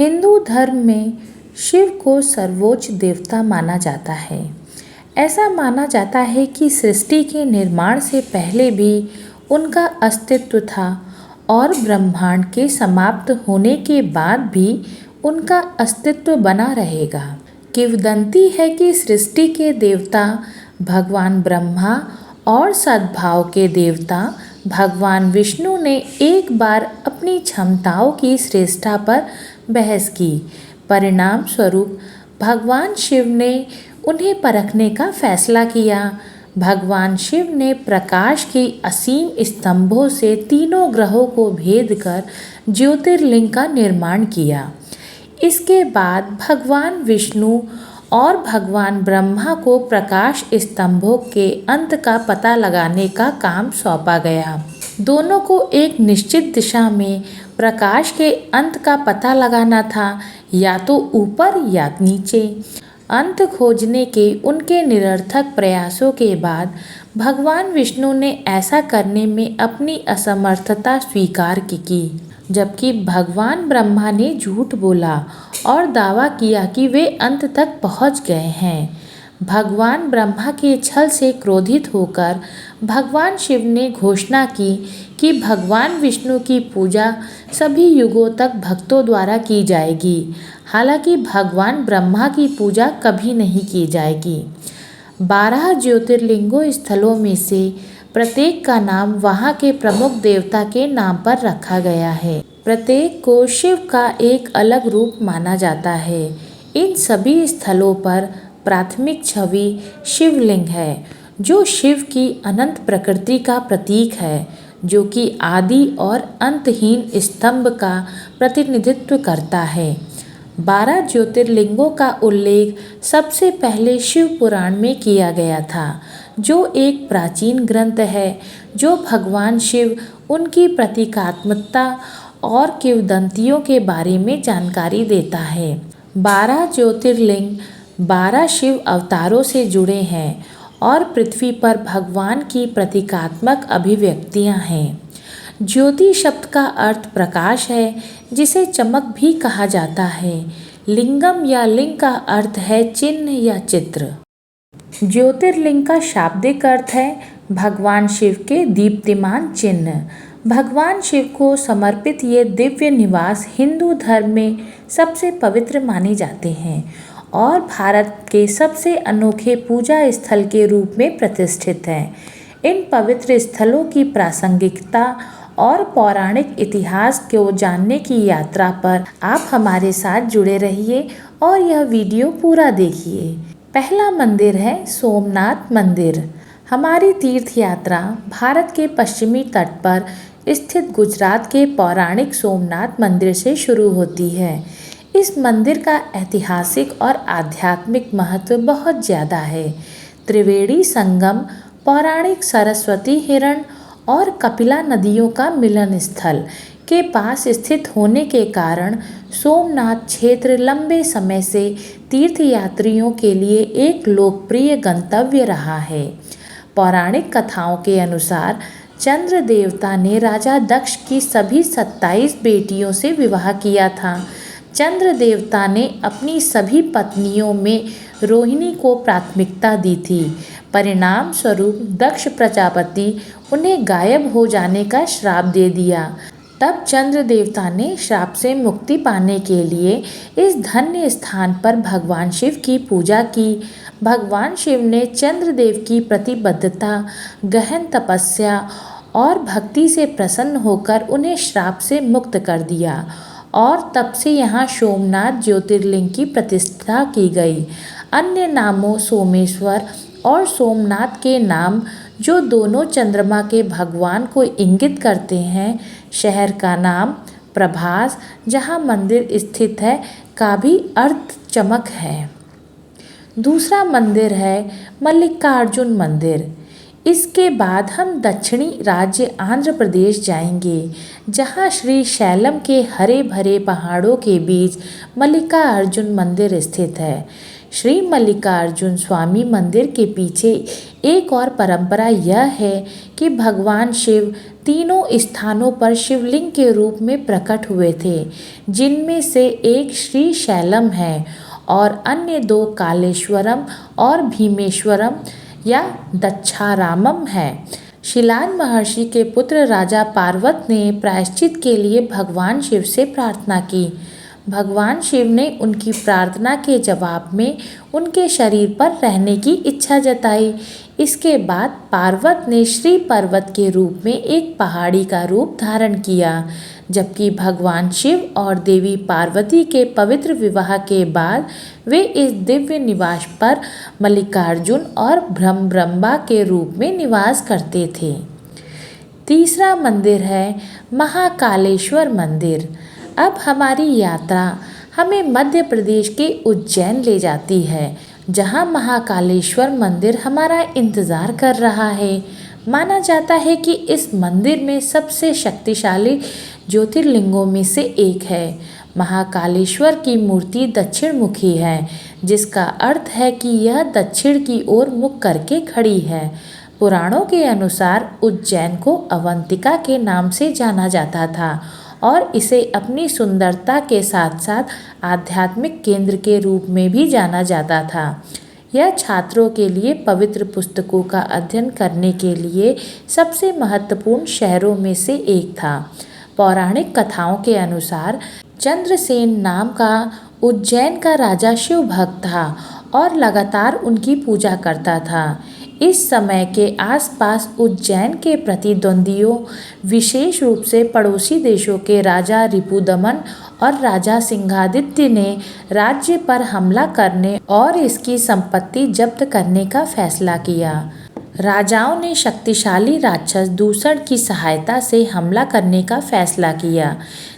हिंदू धर्म में शिव को सर्वोच्च देवता माना जाता है। ऐसा माना जाता है कि सृष्टि के निर्माण से पहले भी उनका अस्तित्व था और ब्रह्मांड के समाप्त होने के बाद भी उनका अस्तित्व बना रहेगा। किंवदंती है कि सृष्टि के देवता भगवान ब्रह्मा और सद्भाव के देवता भगवान विष्णु ने एक बार अपनी क्षमताओं की श्रेष्ठता पर बहस की। परिणाम स्वरूप भगवान शिव ने उन्हें परखने का फैसला किया। भगवान शिव ने प्रकाश की असीम स्तंभों से तीनों ग्रहों को भेद कर ज्योतिर्लिंग का निर्माण किया। इसके बाद भगवान विष्णु और भगवान ब्रह्मा को प्रकाश स्तंभों के अंत का पता लगाने का काम सौंपा गया। दोनों को एक निश्चित दिशा में प्रकाश के अंत का पता लगाना था, या तो ऊपर या नीचे। अंत खोजने के उनके निरर्थक प्रयासों के बाद भगवान विष्णु ने ऐसा करने में अपनी असमर्थता स्वीकार की, जबकि भगवान ब्रह्मा ने झूठ बोला और दावा किया कि वे अंत तक पहुंच गए हैं। भगवान ब्रह्मा के छल से क्रोधित होकर भगवान शिव ने घोषणा की कि भगवान विष्णु की पूजा सभी युगों तक भक्तों द्वारा की जाएगी। हालांकि भगवान ब्रह्मा की पूजा कभी नहीं की जाएगी। 12 ज्योतिर्लिंगों स्थलों में से प्रत्येक का नाम वहाँ के प्रमुख देवता के नाम पर रखा गया है। प्रत्येक को शिव का एक अलग रूप माना जाता है। इन सभी स्थलों पर प्राथमिक छवि शिवलिंग है, जो शिव की अनंत प्रकृति का प्रतीक है, जो कि आदि और अंतहीन स्तंभ का प्रतिनिधित्व करता है। 12 ज्योतिर्लिंगों का उल्लेख सबसे पहले शिव पुराण में किया गया था, जो एक प्राचीन ग्रंथ है जो भगवान शिव, उनकी प्रतीकात्मकता और किंवदंतियों के बारे में जानकारी देता है। 12 ज्योतिर्लिंग 12 शिव अवतारों से जुड़े हैं और पृथ्वी पर भगवान की प्रतीकात्मक अभिव्यक्तियां हैं। ज्योति शब्द का अर्थ प्रकाश है, जिसे चमक भी कहा जाता है। लिंगम या लिंग का अर्थ है चिन्ह या चित्र। ज्योतिर्लिंग का शाब्दिक अर्थ है भगवान शिव के दीप्तिमान चिन्ह। भगवान शिव को समर्पित ये दिव्य निवास हिंदू धर्म में सबसे पवित्र माने जाते हैं और भारत के सबसे अनोखे पूजा स्थल के रूप में प्रतिष्ठित हैं। इन पवित्र स्थलों की प्रासंगिकता और पौराणिक इतिहास को जानने की यात्रा पर आप हमारे साथ जुड़े रहिए और यह वीडियो पूरा देखिए। पहला मंदिर है सोमनाथ मंदिर। हमारी तीर्थ यात्रा भारत के पश्चिमी तट पर स्थित गुजरात के पौराणिक सोमनाथ मंदिर से शुरू होती है। इस मंदिर का ऐतिहासिक और आध्यात्मिक महत्व बहुत ज़्यादा है। त्रिवेणी संगम, पौराणिक सरस्वती हिरण और कपिला नदियों का मिलन स्थल के पास स्थित होने के कारण सोमनाथ क्षेत्र लंबे समय से तीर्थयात्रियों के लिए एक लोकप्रिय गंतव्य रहा है। पौराणिक कथाओं के अनुसार चंद्र देवता ने राजा दक्ष की सभी 27 बेटियों से विवाह किया था। चंद्र देवता ने अपनी सभी पत्नियों में रोहिणी को प्राथमिकता दी थी। परिणाम स्वरूप दक्ष प्रजापति उन्हें गायब हो जाने का श्राप दे दिया। तब चंद्र देवता ने श्राप से मुक्ति पाने के लिए इस धन्य स्थान पर भगवान शिव की पूजा की। भगवान शिव ने चंद्रदेव की प्रतिबद्धता, गहन तपस्या और भक्ति से प्रसन्न होकर उन्हें श्राप से मुक्त कर दिया और तब से यहाँ सोमनाथ ज्योतिर्लिंग की प्रतिष्ठा की गई। अन्य नामों सोमेश्वर और सोमनाथ के नाम, जो दोनों चंद्रमा के भगवान को इंगित करते हैं। शहर का नाम प्रभास, जहाँ मंदिर स्थित है, का भी अर्थ चमक है। दूसरा मंदिर है मल्लिकार्जुन मंदिर। इसके बाद हम दक्षिणी राज्य आंध्र प्रदेश जाएंगे, जहां श्री शैलम के हरे भरे पहाड़ों के बीच मल्लिकार्जुन मंदिर स्थित है। श्री मल्लिकार्जुन स्वामी मंदिर के पीछे एक और परंपरा यह है कि भगवान शिव तीनों स्थानों पर शिवलिंग के रूप में प्रकट हुए थे, जिनमें से एक श्री शैलम है और अन्य दो कालेश्वरम और भीमेश्वरम या दक्षारामम है। शिलाद महर्षि के पुत्र राजा पार्वत ने प्रायश्चित के लिए भगवान शिव से प्रार्थना की। भगवान शिव ने उनकी प्रार्थना के जवाब में उनके शरीर पर रहने की इच्छा जताई। इसके बाद पार्वत ने श्री पर्वत के रूप में एक पहाड़ी का रूप धारण किया, जबकि भगवान शिव और देवी पार्वती के पवित्र विवाह के बाद वे इस दिव्य निवास पर मल्लिकार्जुन और ब्रह्मब्रह्मा के रूप में निवास करते थे। तीसरा मंदिर है महाकालेश्वर मंदिर। अब हमारी यात्रा हमें मध्य प्रदेश के उज्जैन ले जाती है, जहां महाकालेश्वर मंदिर हमारा इंतज़ार कर रहा है। माना जाता है कि इस मंदिर में सबसे शक्तिशाली ज्योतिर्लिंगों में से एक है। महाकालेश्वर की मूर्ति दक्षिण मुखी है, जिसका अर्थ है कि यह दक्षिण की ओर मुख करके खड़ी है। पुराणों के अनुसार उज्जैन को अवंतिका के नाम से जाना जाता था और इसे अपनी सुंदरता के साथ साथ आध्यात्मिक केंद्र के रूप में भी जाना जाता था। यह छात्रों के लिए पवित्र पुस्तकों का अध्ययन करने के लिए सबसे महत्वपूर्ण शहरों में से एक था। पौराणिक कथाओं के अनुसार चंद्रसेन नाम का उज्जैन का राजा शिव भक्त था और लगातार उनकी पूजा करता था। इस समय के आसपास उज्जैन के प्रतिद्वंदियों, विशेष रूप से पड़ोसी देशों के राजा रिपुदमन और राजा सिंहादित्य ने राज्य पर हमला करने और इसकी संपत्ति जब्त करने का फैसला किया। राजाओं ने शक्तिशाली राक्षस दूषण की सहायता से हमला करने का फैसला किया,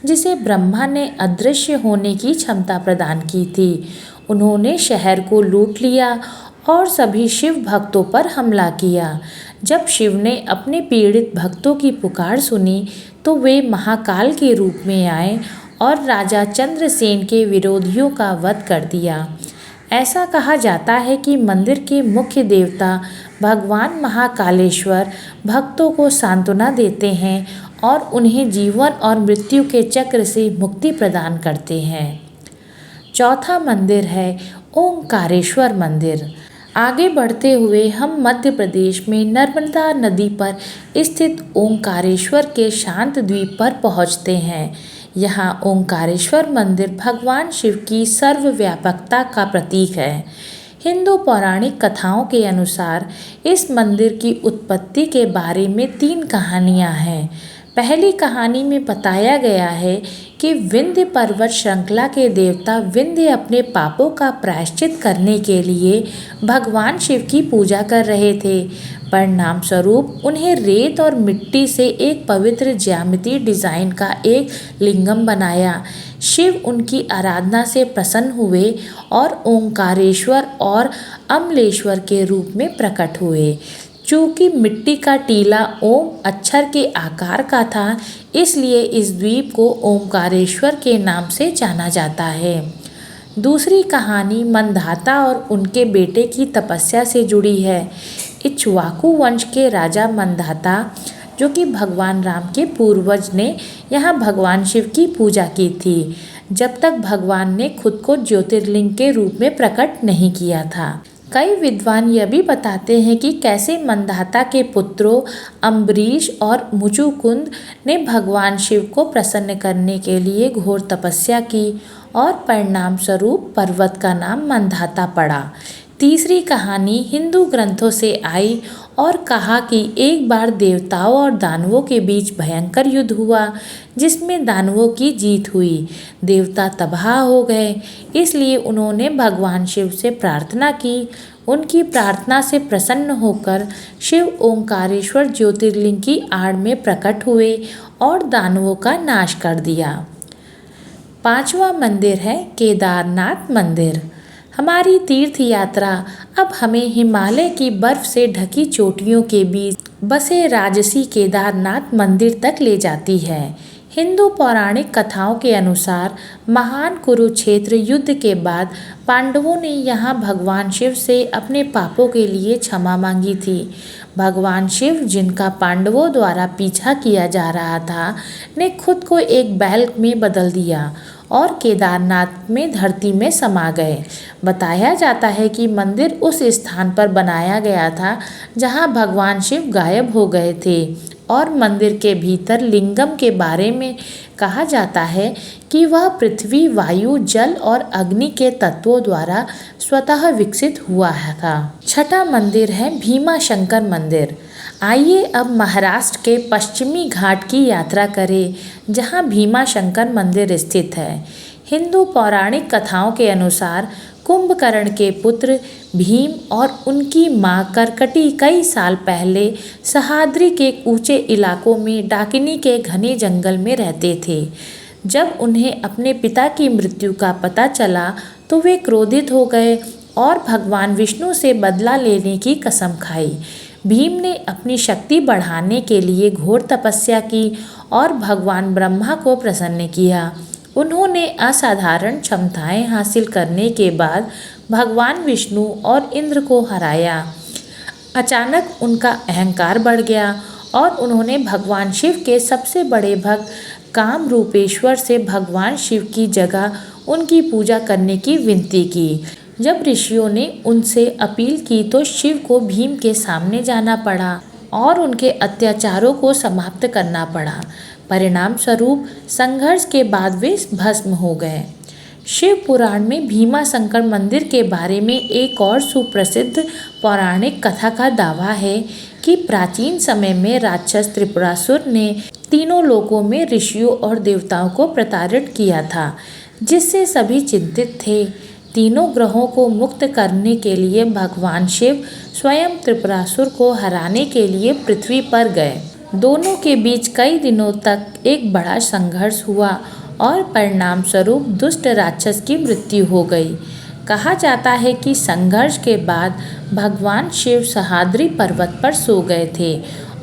जिसे ब्रह्मा ने अदृश्य होने की क्षमता प्रदान की थी। उन्होंने शहर को लूट लिया और सभी शिव भक्तों पर हमला किया। जब शिव ने अपने पीड़ित भक्तों की पुकार सुनी तो वे महाकाल के रूप में आए और राजा चंद्रसेन के विरोधियों का वध कर दिया। ऐसा कहा जाता है कि मंदिर के मुख्य देवता भगवान महाकालेश्वर भक्तों को सांत्वना देते हैं और उन्हें जीवन और मृत्यु के चक्र से मुक्ति प्रदान करते हैं। चौथा मंदिर है ओंकारेश्वर मंदिर। आगे बढ़ते हुए हम मध्य प्रदेश में नर्मदा नदी पर स्थित ओंकारेश्वर के शांत द्वीप पर पहुंचते हैं। यहाँ ओंकारेश्वर मंदिर भगवान शिव की सर्वव्यापकता का प्रतीक है। हिंदू पौराणिक कथाओं के अनुसार इस मंदिर की उत्पत्ति के बारे में 3 कहानियाँ हैं। पहली कहानी में बताया गया है कि विंध्य पर्वत श्रृंखला के देवता विंध्य अपने पापों का प्रायश्चित करने के लिए भगवान शिव की पूजा कर रहे थे। परिणाम स्वरूप उन्हें रेत और मिट्टी से एक पवित्र ज्यामितीय डिजाइन का एक लिंगम बनाया। शिव उनकी आराधना से प्रसन्न हुए और ओंकारेश्वर और अमलेश्वर के रूप में प्रकट हुए। चूँकि मिट्टी का टीला ओम अक्षर के आकार का था, इसलिए इस द्वीप को ओंकारेश्वर के नाम से जाना जाता है। दूसरी कहानी मंधाता और उनके बेटे की तपस्या से जुड़ी है। इक्ष्वाकु वंश के राजा मंधाता, जो कि भगवान राम के पूर्वज, ने यहाँ भगवान शिव की पूजा की थी, जब तक भगवान ने खुद को ज्योतिर्लिंग के रूप में प्रकट नहीं किया था। कई विद्वान यह भी बताते हैं कि कैसे मंधाता के पुत्रों अम्बरीश और मुचुकुंद ने भगवान शिव को प्रसन्न करने के लिए घोर तपस्या की और परिणाम स्वरूप पर्वत का नाम मंधाता पड़ा। तीसरी कहानी हिंदू ग्रंथों से आई और कहा कि एक बार देवताओं और दानवों के बीच भयंकर युद्ध हुआ, जिसमें दानवों की जीत हुई। देवता तबाह हो गए, इसलिए उन्होंने भगवान शिव से प्रार्थना की। उनकी प्रार्थना से प्रसन्न होकर शिव ओंकारेश्वर ज्योतिर्लिंग की आड़ में प्रकट हुए और दानवों का नाश कर दिया। 5वां मंदिर है केदारनाथ मंदिर। हमारी तीर्थ यात्रा अब हमें हिमालय की बर्फ से ढकी चोटियों के बीच बसे राजसी केदारनाथ मंदिर तक ले जाती है। हिंदू पौराणिक कथाओं के अनुसार महान कुरुक्षेत्र युद्ध के बाद पांडवों ने यहाँ भगवान शिव से अपने पापों के लिए क्षमा मांगी थी। भगवान शिव, जिनका पांडवों द्वारा पीछा किया जा रहा था, ने खुद को एक बैल में बदल दिया और केदारनाथ में धरती में समा गए। बताया जाता है कि मंदिर उस स्थान पर बनाया गया था जहाँ भगवान शिव गायब हो गए थे और मंदिर के भीतर लिंगम के बारे में कहा जाता है कि वह पृथ्वी, वायु, जल और अग्नि के तत्वों द्वारा स्वतः विकसित हुआ था। छठा मंदिर है भीमा शंकर मंदिर। आइए अब महाराष्ट्र के पश्चिमी घाट की यात्रा करें, जहां भीमा शंकर मंदिर स्थित है। हिंदू पौराणिक कथाओं के अनुसार कुंभकर्ण के पुत्र भीम और उनकी मां करकटी कई साल पहले सह्याद्री के ऊंचे इलाकों में डाकिनी के घने जंगल में रहते थे। जब उन्हें अपने पिता की मृत्यु का पता चला तो वे क्रोधित हो गए और भगवान विष्णु से बदला लेने की कसम खाई। भीम ने अपनी शक्ति बढ़ाने के लिए घोर तपस्या की और भगवान ब्रह्मा को प्रसन्न किया। उन्होंने असाधारण क्षमताएं हासिल करने के बाद भगवान विष्णु और इंद्र को हराया। अचानक उनका अहंकार बढ़ गया और उन्होंने भगवान शिव के सबसे बड़े भक्त कामरूपेश्वर से भगवान शिव की जगह उनकी पूजा करने की विनती की। जब ऋषियों ने उनसे अपील की तो शिव को भीम के सामने जाना पड़ा और उनके अत्याचारों को समाप्त करना पड़ा। परिणाम स्वरूप संघर्ष के बाद वे भस्म हो गए। शिव पुराण में भीमा शंकर मंदिर के बारे में एक और सुप्रसिद्ध पौराणिक कथा का दावा है कि प्राचीन समय में राक्षस त्रिपुरासुर ने तीनों लोकों में ऋषियों और देवताओं को प्रताड़ित किया था, जिससे सभी चिंतित थे। तीनों ग्रहों को मुक्त करने के लिए भगवान शिव स्वयं त्रिपुरासुर को हराने के लिए पृथ्वी पर गए। दोनों के बीच कई दिनों तक एक बड़ा संघर्ष हुआ और परिणाम स्वरूप दुष्ट राक्षस की मृत्यु हो गई। कहा जाता है कि संघर्ष के बाद भगवान शिव सह्याद्री पर्वत पर सो गए थे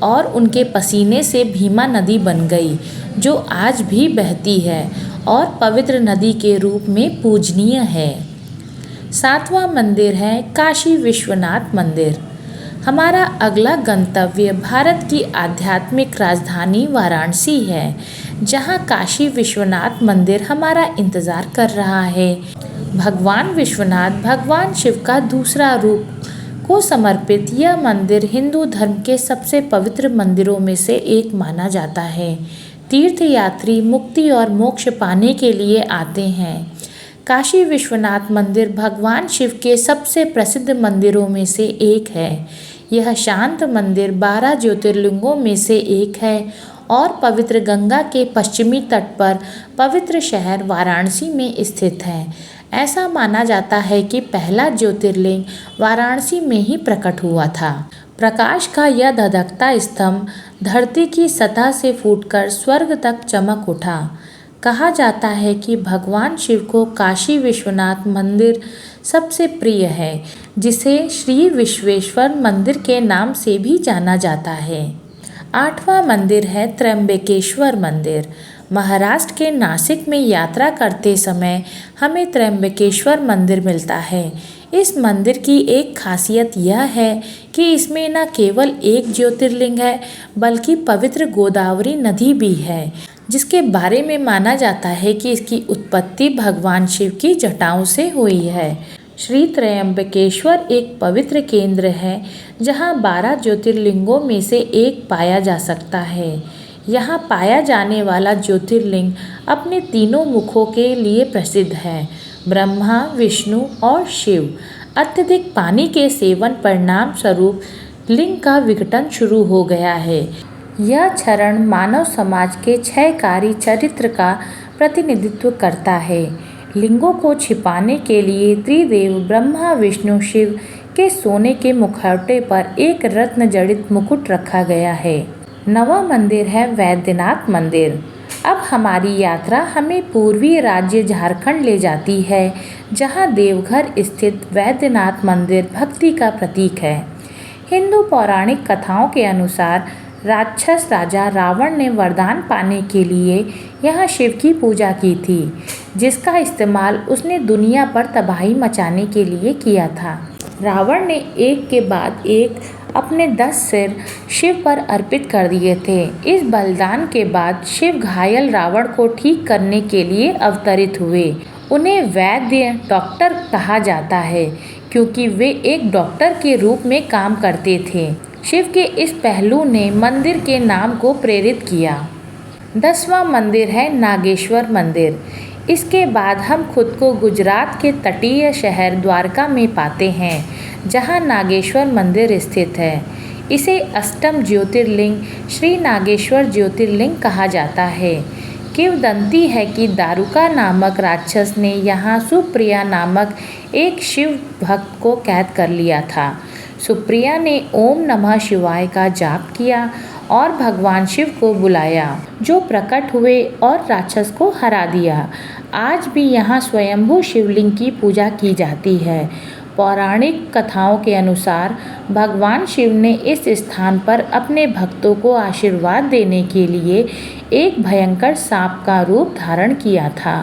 और उनके पसीने से भीमा नदी बन गई, जो आज भी बहती है और पवित्र नदी के रूप में पूजनीय है। सातवां मंदिर है काशी विश्वनाथ मंदिर। हमारा अगला गंतव्य भारत की आध्यात्मिक राजधानी वाराणसी है, जहां काशी विश्वनाथ मंदिर हमारा इंतज़ार कर रहा है। भगवान विश्वनाथ, भगवान शिव का दूसरा रूप को समर्पित यह मंदिर हिंदू धर्म के सबसे पवित्र मंदिरों में से एक माना जाता है। तीर्थयात्री मुक्ति और मोक्ष पाने के लिए आते हैं। काशी विश्वनाथ मंदिर भगवान शिव के सबसे प्रसिद्ध मंदिरों में से एक है। यह शांत मंदिर 12 ज्योतिर्लिंगों में से एक है और पवित्र गंगा के पश्चिमी तट पर पवित्र शहर वाराणसी में स्थित है। ऐसा माना जाता है कि पहला ज्योतिर्लिंग वाराणसी में ही प्रकट हुआ था। प्रकाश का यह धधकता स्तंभ धरती की सतह से फूटकर स्वर्ग तक चमक उठा। कहा जाता है कि भगवान शिव को काशी विश्वनाथ मंदिर सबसे प्रिय है, जिसे श्री विश्वेश्वर मंदिर के नाम से भी जाना जाता है। आठवां मंदिर है त्र्यंबकेश्वर मंदिर। महाराष्ट्र के नासिक में यात्रा करते समय हमें त्र्यंबकेश्वर मंदिर मिलता है। इस मंदिर की एक खासियत यह है कि इसमें न केवल एक ज्योतिर्लिंग है, बल्कि पवित्र गोदावरी नदी भी है, जिसके बारे में माना जाता है कि इसकी उत्पत्ति भगवान शिव की जटाओं से हुई है। श्री त्र्यंबकेश्वर एक पवित्र केंद्र है, जहां 12 ज्योतिर्लिंगों में से एक पाया जा सकता है। यहाँ पाया जाने वाला ज्योतिर्लिंग अपने तीनों मुखों के लिए प्रसिद्ध है, ब्रह्मा, विष्णु और शिव। अत्यधिक पानी के सेवन परिणाम स्वरूप लिंग का विघटन शुरू हो गया है। यह चरण मानव समाज के क्षयकारी चरित्र का प्रतिनिधित्व करता है। लिंगों को छिपाने के लिए त्रिदेव ब्रह्मा, विष्णु, शिव के सोने के मुखौटे पर एक रत्न जड़ित मुकुट रखा गया है। नवा मंदिर है वैद्यनाथ मंदिर। अब हमारी यात्रा हमें पूर्वी राज्य झारखंड ले जाती है, जहां देवघर स्थित वैद्यनाथ मंदिर भक्ति का प्रतीक है। हिंदू पौराणिक कथाओं के अनुसार राक्षस राजा रावण ने वरदान पाने के लिए यहाँ शिव की पूजा की थी, जिसका इस्तेमाल उसने दुनिया पर तबाही मचाने के लिए किया था। रावण ने एक के बाद एक अपने 10 सिर शिव पर अर्पित कर दिए थे। इस बलिदान के बाद शिव घायल रावण को ठीक करने के लिए अवतरित हुए। उन्हें वैद्य डॉक्टर कहा जाता है क्योंकि वे एक डॉक्टर के रूप में काम करते थे। शिव के इस पहलू ने मंदिर के नाम को प्रेरित किया। 10वां मंदिर है नागेश्वर मंदिर। इसके बाद हम खुद को गुजरात के तटीय शहर द्वारका में पाते हैं, जहां नागेश्वर मंदिर स्थित है। इसे अष्टम ज्योतिर्लिंग श्री नागेश्वर ज्योतिर्लिंग कहा जाता है। किंवदंती है कि दारुका नामक राक्षस ने यहाँ सुप्रिया नामक एक शिव भक्त को कैद कर लिया था। सुप्रिया ने ओम नमः शिवाय का जाप किया और भगवान शिव को बुलाया, जो प्रकट हुए और राक्षस को हरा दिया। आज भी यहाँ स्वयंभू शिवलिंग की पूजा की जाती है। पौराणिक कथाओं के अनुसार भगवान शिव ने इस स्थान पर अपने भक्तों को आशीर्वाद देने के लिए एक भयंकर सांप का रूप धारण किया था।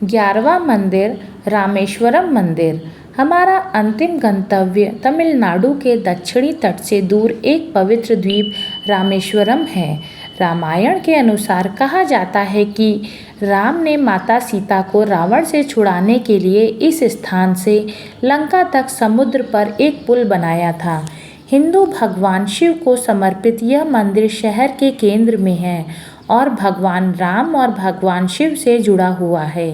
11वां मंदिर रामेश्वरम मंदिर। हमारा अंतिम गंतव्य तमिलनाडु के दक्षिणी तट से दूर एक पवित्र द्वीप रामेश्वरम है। रामायण के अनुसार कहा जाता है कि राम ने माता सीता को रावण से छुड़ाने के लिए इस स्थान से लंका तक समुद्र पर एक पुल बनाया था। हिंदू भगवान शिव को समर्पित यह मंदिर शहर के केंद्र में है और भगवान राम और भगवान शिव से जुड़ा हुआ है।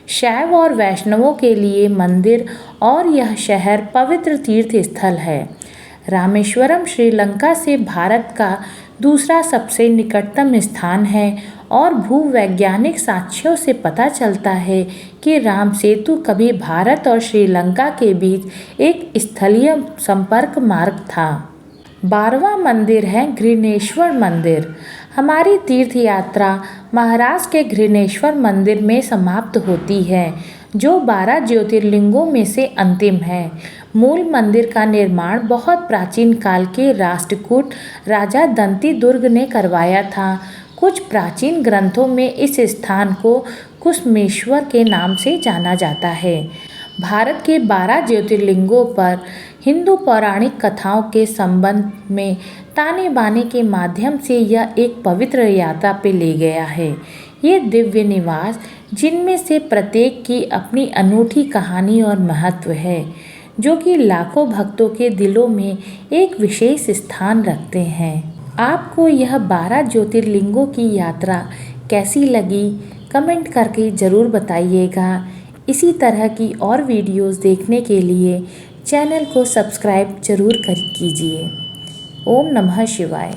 शैव और वैष्णवों के लिए मंदिर और यह शहर पवित्र तीर्थ स्थल है। रामेश्वरम श्रीलंका से भारत का दूसरा सबसे निकटतम स्थान है और भूवैज्ञानिक साक्ष्यों से पता चलता है कि राम सेतु कभी भारत और श्रीलंका के बीच एक स्थलीय संपर्क मार्ग था। 12वां मंदिर है घृणेश्वर मंदिर। हमारी तीर्थ यात्रा महाराष्ट्र के घृणेश्वर मंदिर में समाप्त होती है, जो 12 ज्योतिर्लिंगों में से अंतिम है। मूल मंदिर का निर्माण बहुत प्राचीन काल के राष्ट्रकूट राजा दंती दुर्ग ने करवाया था। कुछ प्राचीन ग्रंथों में इस स्थान को कुसुमेश्वर के नाम से जाना जाता है। भारत के 12 ज्योतिर्लिंगों पर हिंदू पौराणिक कथाओं के संबंध में ताने बाने के माध्यम से यह एक पवित्र यात्रा पे ले गया है। ये दिव्य निवास, जिनमें से प्रत्येक की अपनी अनूठी कहानी और महत्व है, जो कि लाखों भक्तों के दिलों में एक विशेष स्थान रखते हैं। आपको यह 12 ज्योतिर्लिंगों की यात्रा कैसी लगी, कमेंट करके ज़रूर बताइएगा। इसी तरह की और वीडियोस देखने के लिए चैनल को सब्सक्राइब जरूर कीजिए। ओम नमः शिवाय।